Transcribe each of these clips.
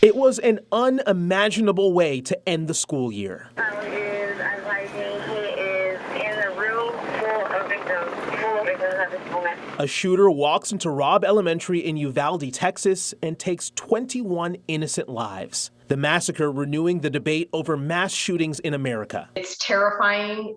It was an unimaginable way to end the school year. Is advising he is in a room full of victims at this moment. A shooter walks into Robb Elementary in Uvalde, Texas, and takes 21 innocent lives. The massacre renewing the debate over mass shootings in America. It's terrifying.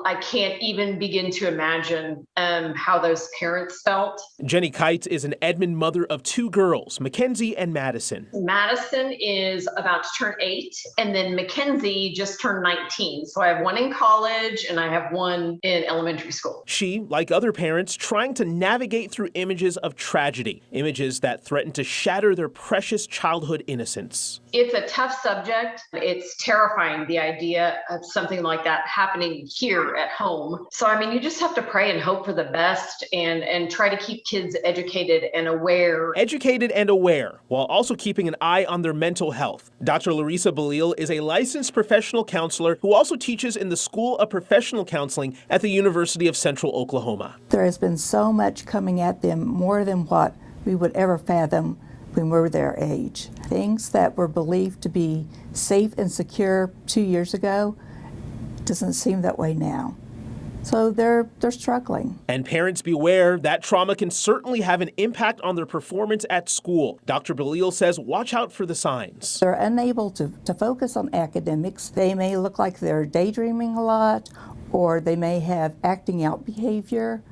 I can't even begin to imagine how those parents felt. Jenny Kites is an Edmond mother of two girls, Mackenzie and Madison. Madison is about to turn 8, and then Mackenzie just turned 19. So I have one in college and I have one in elementary school. She, like other parents, trying to navigate through images of tragedy, images that threaten to shatter their precious childhood innocence. It's a tough subject. It's terrifying, the idea of something like that happening here at home. So, I mean, you just have to pray and hope for the best and try to keep kids educated and aware. Educated and aware, while also keeping an eye on their mental health. Dr. Larissa Balil is a licensed professional counselor who also teaches in the School of Professional Counseling at the University of Central Oklahoma. There has been so much coming at them, more than what we would ever fathom when we were their age. Things that were believed to be safe and secure 2 years ago doesn't seem that way now. So they're struggling. And parents beware, that trauma can certainly have an impact on their performance at school. Dr. Balil says watch out for the signs. They're unable to focus on academics. They may look like they're daydreaming a lot, or they may have acting out behavior,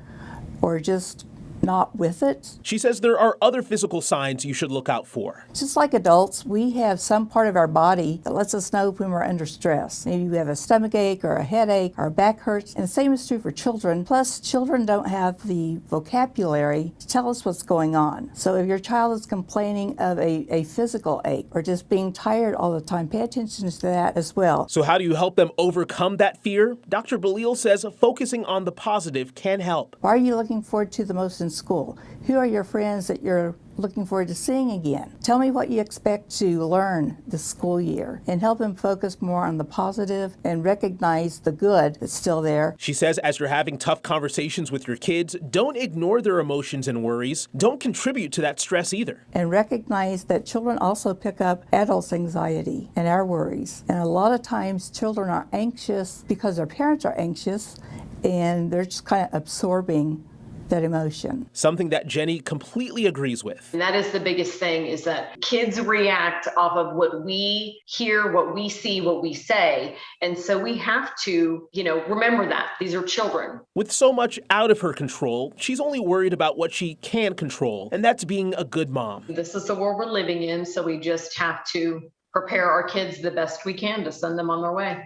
or just not with it. She says there are other physical signs you should look out for. Just like adults, we have some part of our body that lets us know when we're under stress. Maybe we have a stomach ache or a headache, our back hurts, and the same is true for children. Plus, children don't have the vocabulary to tell us what's going on. So if your child is complaining of a physical ache or just being tired all the time, pay attention to that as well. So how do you help them overcome that fear? Dr. Balil says focusing on the positive can help. Why are you looking forward to the most in school? Who are your friends that you're looking forward to seeing again? Tell me what you expect to learn this school year and help them focus more on the positive and recognize the good that's still there. She says as you're having tough conversations with your kids, don't ignore their emotions and worries. Don't contribute to that stress either. And recognize that children also pick up adults' anxiety and our worries. And a lot of times children are anxious because their parents are anxious and they're just kind of absorbing that emotion. Something that Jenny completely agrees with. And that is the biggest thing, is that kids react off of what we hear, what we see, what we say. And so we have to, remember that these are children. With so much out of her control, she's only worried about what she can control, and that's being a good mom. This is the world we're living in, so we just have to prepare our kids the best we can to send them on their way.